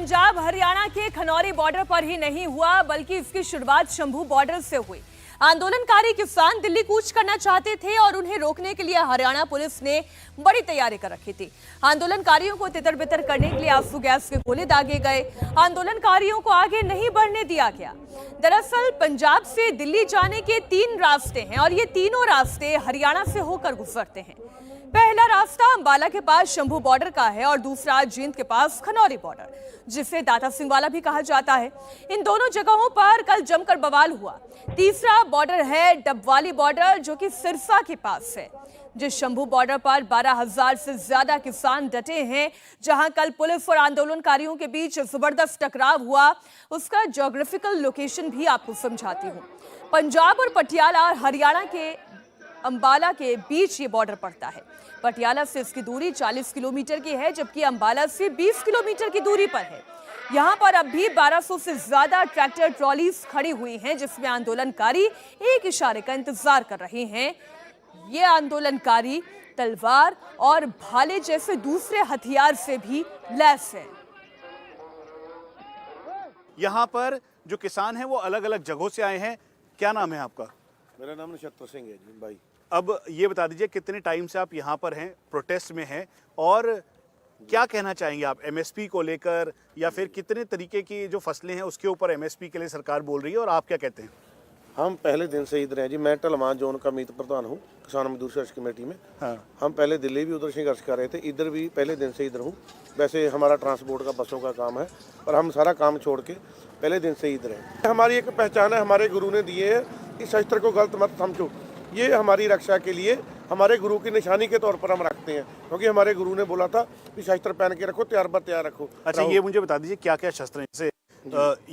पंजाब हरियाणा के खनौरी बॉर्डर पर ही नहीं हुआ, बल्कि इसकी शुरुआत शंभू बॉर्डर से हुई। आंदोलनकारी किसान दिल्ली कूच करना चाहते थे और उन्हें रोकने के लिए हरियाणा पुलिस ने बड़ी तैयारी कर रखी थी। आंदोलनकारियों को तितर बितर करने के लिए आंसू गैस के गोले दागे गए। आंदोलनकारियों को आगे नहीं बढ़ने दिया गया। दरअसल पंजाब से दिल्ली जाने के 3 रास्ते हैं और ये तीनों रास्ते हरियाणा से होकर गुजरते हैं। पहला रास्ता अंबाला के पास शंभू बॉर्डर का है और दूसरा जींद के पास खनौरी बॉर्डर, जिसे दाता सिंह वाला भी कहा जाता है। इन दोनों जगहों पर कल जमकर बवाल हुआ। तीसरा बॉर्डर है डबवाली बॉर्डर, जो कि सिरसा के पास है। जिस शंभू बॉर्डर पर 12,000 से ज्यादा किसान डटे हैं, जहां कल पुलिस और आंदोलनकारियों के बीच जबरदस्त टकराव हुआ, उसका ज्योग्राफिकल लोकेशन भी आपको समझाती हूं। पंजाब और पटियाला और हरियाणा के अंबाला के बीच ये बॉर्डर पड़ता है। पटियाला से इसकी दूरी 40 किलोमीटर की है, जबकि अंबाला से 20 किलोमीटर की दूरी पर है। यहाँ पर अब भी 1200 से ज्यादा ट्रैक्टर ट्रॉलीज खड़ी हुई हैं, जिसमें आंदोलनकारी एक इशारे का इंतजार कर रहे हैं। ये आंदोलनकारी तलवार और भाले जैसे दूसरे हथियार से भी लैस है। यहाँ पर जो किसान हैं वो अलग अलग जगहों से आए हैं। क्या नाम है आपका? मेरा नाम नक्षत्र सिंह है जी भाई। अब ये बता दीजिए, कितने टाइम से आप यहाँ पर हैं, प्रोटेस्ट में हैं, और क्या कहना चाहेंगे आप एमएसपी को लेकर, या फिर कितने तरीके की जो फसलें हैं उसके ऊपर एमएसपी के लिए सरकार बोल रही है, और आप क्या कहते हैं? हम पहले दिन से इधर हैं जी। मैं ढलवान जोन का मीत प्रधान हूँ किसान मजदूर संघर्ष कमेटी में। हाँ। हम पहले दिल्ली भी उधर संघर्ष कर रहे थे, इधर भी पहले दिन से इधर हूँ। वैसे हमारा ट्रांसपोर्ट का बसों का काम है, पर हम सारा काम छोड़ के पहले दिन से इधर हैं। हमारी एक पहचान है, हमारे गुरु ने दिए है कि शस्त्र को गलत मत समझो। ये हमारी रक्षा के लिए हमारे गुरु की निशानी के तौर पर हम रखते हैं, क्योंकि हमारे गुरु ने बोला था कि शस्त्र पहन के रखो, तैयार बर तैयार रखो। अच्छा, ये मुझे बता दीजिए क्या क्या शस्त्र हैं, जैसे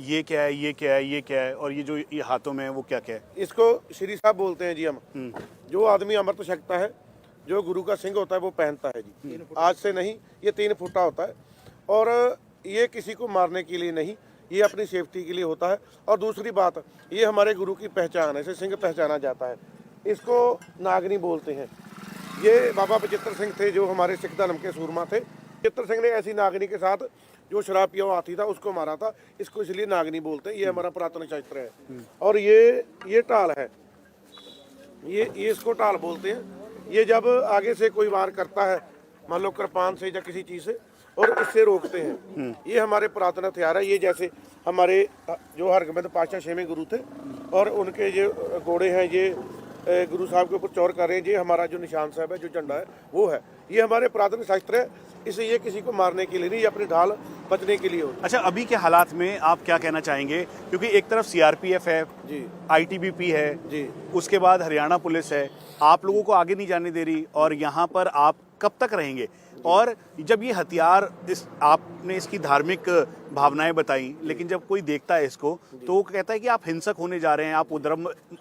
ये क्या है, ये क्या है, ये क्या है, और ये जो ये हाथों में है वो क्या क्या है? इसको श्री साहब बोलते हैं जी हम। जो आदमी अमृत छकता है, जो गुरु का सिंह होता है, वो पहनता है जी। आज से नहीं, ये 3 फुटा होता है, और ये किसी को मारने के लिए नहीं, ये अपनी सेफ्टी के लिए होता है। और दूसरी बात, ये हमारे गुरु की पहचान है, इसे सिंह पहचाना जाता है। इसको नागनी बोलते हैं। ये बाबा बचित्र सिंह थे, जो हमारे सिख धर्म के सूरमा थे। बचित्र सिंह ने ऐसी नागनी के साथ जो शराब पिया हाथी था उसको मारा था, इसको इसलिए नागनी बोलते हैं। ये हमारा पुरातन शास्त्र है। और ये टाल है, ये इसको टाल बोलते हैं। ये जब आगे से कोई वार करता है, मान लो कृपान से या किसी चीज से, और इससे रोकते हैं। ये हमारे पुरातन हथियार है। ये जैसे हमारे जो हरगोबिंद पातशाह 6वें गुरु थे, और उनके जो घोड़े हैं, ये गुरु साहब के ऊपर चौर कर रहे हैं। ये हमारा जो निशान साहब है, जो झंडा है, वो है। ये हमारे पुरातन शास्त्र है। इसे ये किसी को मारने के लिए नहीं, ये अपनी ढाल बचने के लिए होता है। अच्छा, अभी के हालात में आप क्या कहना चाहेंगे? क्योंकि एक तरफ सीआरपीएफ है जी, आईटीबीपी है जी, उसके बाद हरियाणा पुलिस है, आप लोगों को आगे नहीं जाने दे रही, और यहाँ पर आप कब तक रहेंगे? और जब ये हथियार, आपने इसकी धार्मिक भावनाएं बताई, लेकिन जब कोई देखता है इसको तो वो कहता है कि आप हिंसक होने जा रहे हैं, आप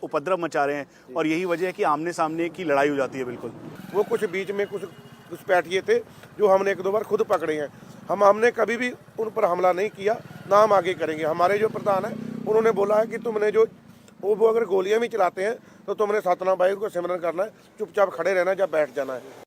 उपद्रव मचा रहे हैं, और यही वजह है कि आमने सामने की लड़ाई हो जाती है। बिल्कुल, वो कुछ बीच में कुछ घुसपैठिए थे, जो हमने 1-2 बार खुद पकड़े हैं। हमने कभी भी उन पर हमला नहीं किया, ना हम आगे करेंगे। हमारे जो प्रधान है, उन्होंने बोला है कि तुमने जो वो अगर गोलियां भी चलाते हैं तो तुमने सतनाम वाहिगुरू को सिमरन करना है, चुपचाप खड़े रहना है, जब बैठ जाना है।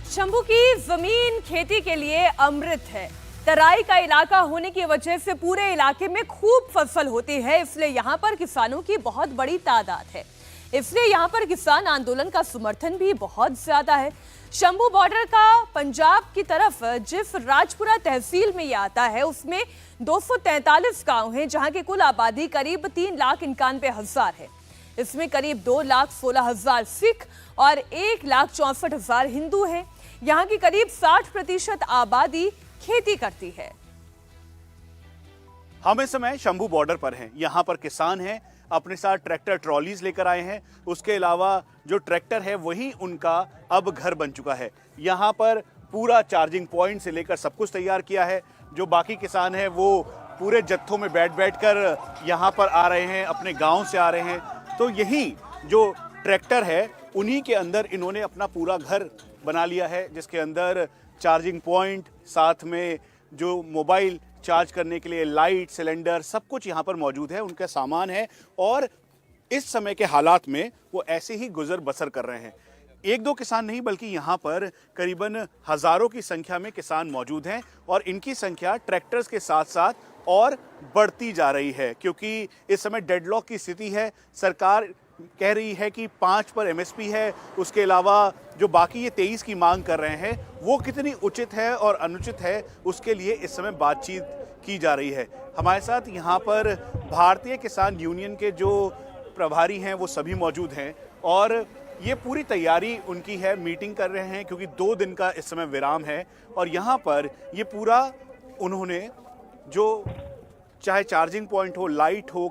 शंभू की जमीन खेती के लिए अमृत है। तराई का इलाका होने की वजह से पूरे इलाके में खूब फसल होती है, इसलिए यहाँ पर किसानों की बहुत बड़ी तादाद है। इसलिए यहाँ पर किसान आंदोलन का समर्थन भी बहुत ज्यादा है। शंभू बॉर्डर का पंजाब की तरफ जिस राजपुरा तहसील में ये आता है, उसमें 243 गांव हैं, जहां की कुल आबादी करीब 3,91,000 है। इसमें करीब 2,16,000 सिख और 1,64,000 हिंदू हैं। यहाँ की करीब 60% आबादी खेती करती है। हम इस समय शंभू बॉर्डर पर हैं। यहाँ पर किसान हैं, अपने साथ ट्रैक्टर ट्रॉलीज लेकर आए हैं। उसके अलावा जो ट्रैक्टर है वही उनका अब घर बन चुका है। यहाँ पर पूरा चार्जिंग पॉइंट से लेकर सब कुछ तैयार किया है। जो बाकी किसान हैं वो पूरे जत्थों में बैठ कर यहाँ पर आ रहे हैं, अपने गाँव से आ रहे हैं। तो यही जो ट्रैक्टर है, उन्हीं के अंदर इन्होंने अपना पूरा घर बना लिया है, जिसके अंदर चार्जिंग पॉइंट, साथ में जो मोबाइल चार्ज करने के लिए लाइट, सिलेंडर, सब कुछ यहाँ पर मौजूद है, उनका सामान है। और इस समय के हालात में वो ऐसे ही गुजर बसर कर रहे हैं। एक दो किसान नहीं बल्कि यहाँ पर करीबन हजारों की संख्या में किसान मौजूद हैं और इनकी संख्या ट्रैक्टर्स के साथ साथ और बढ़ती जा रही है, क्योंकि इस समय डेडलॉक की स्थिति है। सरकार कह रही है कि 5 पर एमएसपी है, उसके अलावा जो बाकी ये 23 की मांग कर रहे हैं वो कितनी उचित है और अनुचित है, उसके लिए इस समय बातचीत की जा रही है। हमारे साथ यहाँ पर भारतीय किसान यूनियन के जो प्रभारी हैं वो सभी मौजूद हैं और ये पूरी तैयारी उनकी है, मीटिंग कर रहे हैं क्योंकि 2 दिन का इस समय विराम है। और यहाँ पर ये पूरा उन्होंने जो चाहे चार्जिंग पॉइंट हो, लाइट हो,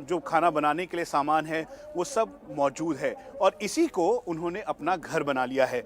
जो खाना बनाने के लिए सामान है वो सब मौजूद है और इसी को उन्होंने अपना घर बना लिया है।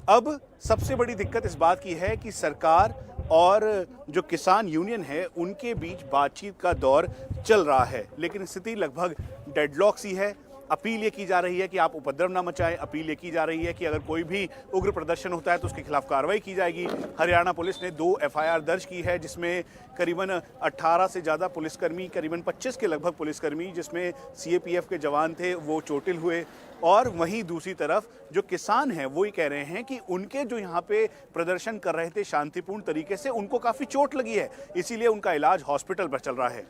अब सबसे बड़ी दिक्कत इस बात की है कि सरकार और जो किसान यूनियन है उनके बीच बातचीत का दौर चल रहा है, लेकिन स्थिति लगभग डेडलॉक सी है। अपील ये की जा रही है कि आप उपद्रव ना मचाएं, अपील ये की जा रही है कि अगर कोई भी उग्र प्रदर्शन होता है तो उसके खिलाफ कार्रवाई की जाएगी। हरियाणा पुलिस ने 2 एफआईआर दर्ज की है जिसमें करीबन 18 से ज़्यादा पुलिसकर्मी, करीबन 25 के लगभग पुलिसकर्मी जिसमें सीएपीएफ के जवान थे वो चोटिल हुए। और वहीं दूसरी तरफ जो किसान हैं वो ये कह रहे हैं कि उनके जो यहाँ पे प्रदर्शन कर रहे थे शांतिपूर्ण तरीके से, उनको काफ़ी चोट लगी है, इसीलिए उनका इलाज हॉस्पिटल पर चल रहा है।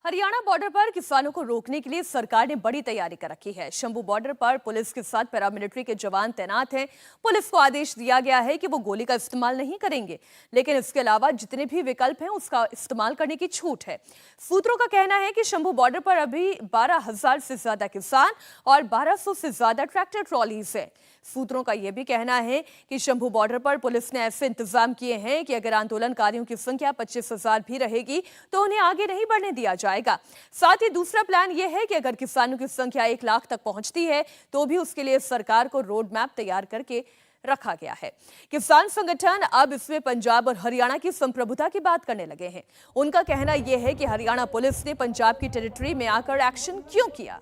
हरियाणा बॉर्डर पर किसानों को रोकने के लिए सरकार ने बड़ी तैयारी कर रखी है। शंभू बॉर्डर पर पुलिस के साथ पैरामिलिट्री के जवान तैनात हैं। पुलिस को आदेश दिया गया है कि वो गोली का इस्तेमाल नहीं करेंगे, लेकिन इसके अलावा जितने भी विकल्प हैं उसका इस्तेमाल करने की छूट है। सूत्रों का कहना है कि शंभू बॉर्डर पर अभी 12,000 से ज्यादा किसान और 1200 से ज्यादा ट्रैक्टर ट्रॉलीज हैं। सूत्रों का यह भी कहना है कि शंभू बॉर्डर पर पुलिस ने ऐसे इंतजाम किए हैं कि अगर आंदोलनकारियों की संख्या 25,000 भी रहेगी तो उन्हें आगे नहीं बढ़ने दिया जाएगा। साथ ही दूसरा प्लान यह है कि अगर किसानों की संख्या 1 लाख तक पहुंचती है तो भी उसके लिए सरकार को रोड मैप तैयार करके रखा गया है। किसान संगठन अब इसमें पंजाब और हरियाणा की संप्रभुता की बात करने लगे हैं। उनका कहना यह है कि हरियाणा पुलिस ने पंजाब की टेरिटरी में आकर एक्शन क्यों किया।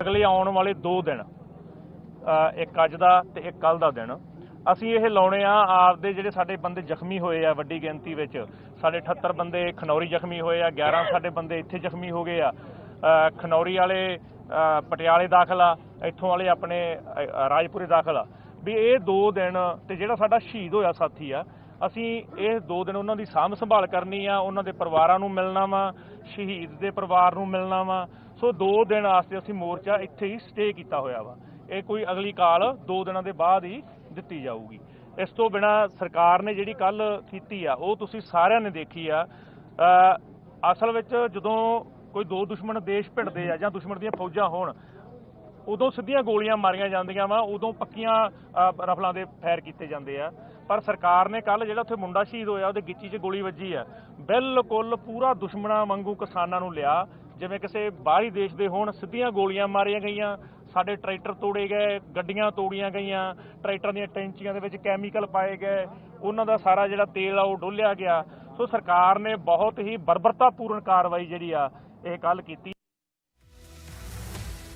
अगले आने वाले 2 दिन, एक अज दा ते एक कल दा दिन, ਅਸੀਂ ਇਹ ਲਾਉਣੇ ਆ ਆਪਦੇ ਜਿਹੜੇ ਸਾਡੇ ਬੰਦੇ ਜ਼ਖਮੀ ਹੋਏ ਆ ਵੱਡੀ ਗਿਣਤੀ ਵਿੱਚ। ਸਾਡੇ 78 ਬੰਦੇ ਖਨੌਰੀ ਜ਼ਖਮੀ ਹੋਏ ਆ, 11 ਸਾਡੇ ਬੰਦੇ ਇੱਥੇ ਜ਼ਖਮੀ ਹੋ ਗਏ ਆ। ਖਨੌਰੀ ਵਾਲੇ ਪਟਿਆਲੇ ਦਾਖਲ ਆ, ਇੱਥੋਂ ਵਾਲੇ ਆਪਣੇ ਰਾਜਪੁਰੇ ਦਾਖਲ ਆ। ਵੀ ਇਹ 2 ਦਿਨ ਤੇ ਜਿਹੜਾ ਸਾਡਾ ਸ਼ਹੀਦ ਹੋਇਆ ਸਾਥੀ ਆ, ਅਸੀਂ ਇਹ 2 ਦਿਨ ਉਹਨਾਂ ਦੀ ਸਾਂਭ ਸੰਭਾਲ ਕਰਨੀ ਆ, ਉਹਨਾਂ ਦੇ ਪਰਿਵਾਰਾਂ ਨੂੰ ਮਿਲਣਾ ਵਾ, ਸ਼ਹੀਦ ਦੇ ਪਰਿਵਾਰ ਨੂੰ ਮਿਲਣਾ ਵਾ। ਸੋ 2 ਦਿਨ ਵਾਸਤੇ ਅਸੀਂ ਮੋਰਚਾ ਇੱਥੇ ਹੀ ਸਟੇ ਕੀਤਾ ਹੋਇਆ ਵਾ। ਇਹ ਕੋਈ ਅਗਲੀ ਕਾਲ 2 ਦਿਨਾਂ ਦੇ ਬਾਅਦ ਹੀ ਦਿੱਤੀ ਜਾਊਗੀ। ਇਸ ਤੋਂ ਬਿਨਾ ਸਰਕਾਰ ਨੇ ਜਿਹੜੀ ਕੱਲ ਕੀਤੀ ਆ ਉਹ ਤੁਸੀਂ ਸਾਰਿਆਂ ਨੇ ਦੇਖੀ ਆ। ਅਸਲ ਵਿੱਚ ਜਦੋਂ ਕੋਈ 2 ਦੁਸ਼ਮਣ ਦੇਸ਼ ਭਿੜਦੇ ਆ ਜਾਂ ਦੁਸ਼ਮਣ ਦੀਆਂ ਫੌਜਾਂ ਹੋਣ, ਉਦੋਂ ਸਿੱਧੀਆਂ ਗੋਲੀਆਂ ਮਾਰੀਆਂ ਜਾਂਦੀਆਂ ਵਾ, ਉਦੋਂ ਪੱਕੀਆਂ ਰਫਲਾਂ ਦੇ ਫਾਇਰ ਕੀਤੇ ਜਾਂਦੇ ਆ। ਪਰ ਸਰਕਾਰ ਨੇ ਕੱਲ ਜਿਹੜਾ ਉੱਥੇ ਮੁੰਡਾ ਸ਼ਹੀਦ ਹੋਇਆ ਉਹਦੇ ਗਿੱਚੀ 'ਚ ਗੋਲੀ ਵੱਜੀ ਆ, ਬਿਲਕੁਲ ਪੂਰਾ ਦੁਸ਼ਮਣਾਂ ਵਾਂਗੂ ਕਿਸਾਨਾਂ ਨੂੰ ਲਿਆ ਜਿਵੇਂ ਕਿਸੇ ਬਾਹਰੀ ਦੇਸ਼ ਦੇ ਹੋਣ। ਸਿੱਧੀਆਂ ਗੋਲੀਆਂ ਮਾਰੀਆਂ ਗਈਆਂ, ਸਾਡੇ ਟਰੈਕਟਰ ਤੋੜੇ ਗਏ, ਗੱਡੀਆਂ ਤੋੜੀਆਂ ਗਈਆਂ, ਟਰੈਕਟਰਾਂ ਦੀਆਂ ਟੈਂਚੀਆਂ ਦੇ ਵਿੱਚ ਕੈਮੀਕਲ ਪਾਏ ਗਏ, ਉਹਨਾਂ ਦਾ ਸਾਰਾ ਜਿਹੜਾ ਤੇਲ ਆ ਉਹ ਡੋਲਿਆ ਗਿਆ। ਸੋ ਸਰਕਾਰ ਨੇ ਬਹੁਤ ਹੀ ਬਰਬਰਤਾਪੂਰਨ कार्रवाई ਜਿਹੜੀ ਆ ਇਹ ਕੱਲ ਕੀਤੀ।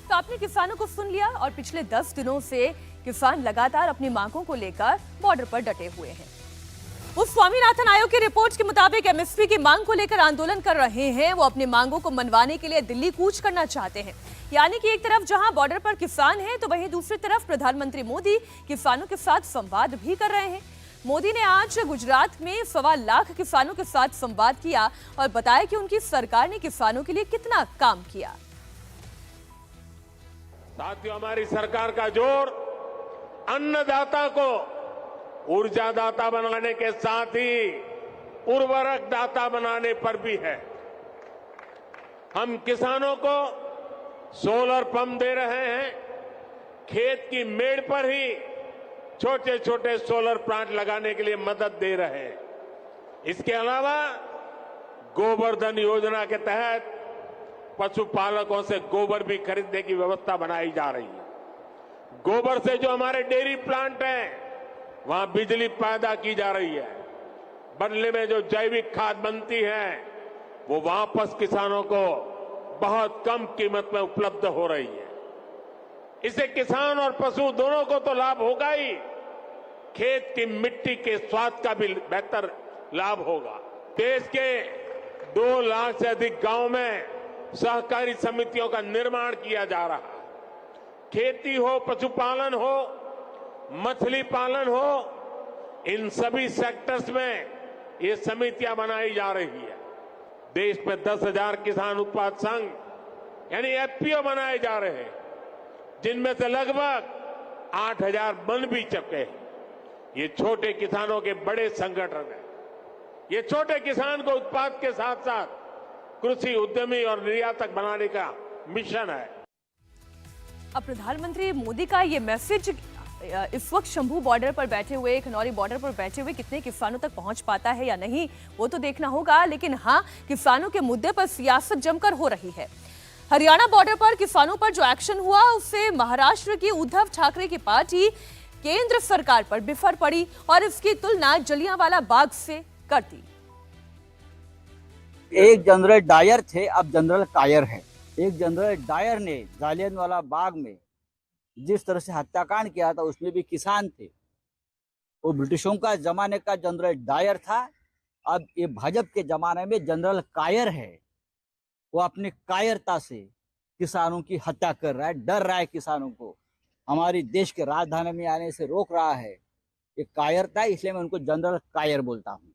तो आपने किसानों को सुन लिया और पिछले 10 दिनों से किसान लगातार अपनी मांगों को लेकर बॉर्डर पर डटे हुए हैं। वो स्वामीनाथन आयोग की रिपोर्ट के मुताबिक एमएसपी की मांग को लेकर आंदोलन कर रहे हैं। वो अपनी मांगों को मनवाने के लिए दिल्ली कूच करना चाहते हैं। यानी कि एक तरफ जहां बॉर्डर पर किसान हैं तो वहीं दूसरी तरफ प्रधानमंत्री मोदी किसानों के साथ संवाद भी कर रहे हैं। मोदी ने आज गुजरात में 1.25 लाख किसानों के साथ संवाद किया और बताया कि उनकी सरकार ने किसानों के लिए कितना काम किया। साथियों, हमारी सरकार का जोर अन्नदाता को ऊर्जादाता बनाने के साथ ही उर्वरक दाता बनाने पर भी है। हम किसानों को सोलर पंप दे रहे हैं, खेत की मेड़ पर ही छोटे छोटे सोलर प्लांट लगाने के लिए मदद दे रहे हैं। इसके अलावा गोवर्धन योजना के तहत पशुपालकों से गोबर भी खरीदने की व्यवस्था बनाई जा रही है। गोबर से जो हमारे डेयरी प्लांट हैं वहां बिजली पैदा की जा रही है। बदले में जो जैविक खाद बनती है वो वापस किसानों को बहुत कम कीमत में उपलब्ध हो रही है। इससे किसान और पशु दोनों को तो लाभ होगा ही, खेत की मिट्टी के स्वाद का भी बेहतर लाभ होगा। देश के 2 लाख से अधिक गांव में सहकारी समितियों का निर्माण किया जा रहा है। खेती हो, पशुपालन हो, मछली पालन हो, इन सभी सेक्टर्स में ये समितियां बनाई जा रही है। देश में 10,000 किसान उत्पाद संघ यानी एफपीओ बनाए जा रहे हैं, जिनमें से लगभग 8,000 बन भी चुके हैं। ये छोटे किसानों के बड़े संगठन है। ये छोटे किसान को उत्पाद के साथ साथ कृषि उद्यमी और निर्यातक बनाने का मिशन है। अब प्रधानमंत्री मोदी का ये मैसेज इस वक्त शंभू बॉर्डर पर बैठे हुए, खनौरी बॉर्डर पर बैठे हुए कितने किसानों तक पहुंच पाता है या नहीं, वो तो देखना होगा। लेकिन हाँ, किसानों के मुद्दे पर सियासत जमकर हो रही है। हरियाणा बॉर्डर पर किसानों पर जो एक्शन हुआ, उससे महाराष्ट्र की उद्धव ठाकरे की पार्टी केंद्र सरकार पर बिफर पड़ी और इसकी तुलना जलियांवाला बाग से कर दी। एक जनरल डायर थे, अब जनरल कायर है। एक जनरल डायर ने जालियनवाला बाग में जिस तरह से हत्याकांड किया था, उसमें भी किसान थे। वो ब्रिटिशों का जमाने का जनरल डायर था। अब ये भाजपा के जमाने में जनरल कायर है। वो अपनी कायरता से किसानों की हत्या कर रहा है, डर रहा है किसानों को, हमारी देश के राजधानी में आने से रोक रहा है। ये कायरता है, इसलिए मैं उनको जनरल कायर बोलता हूँ।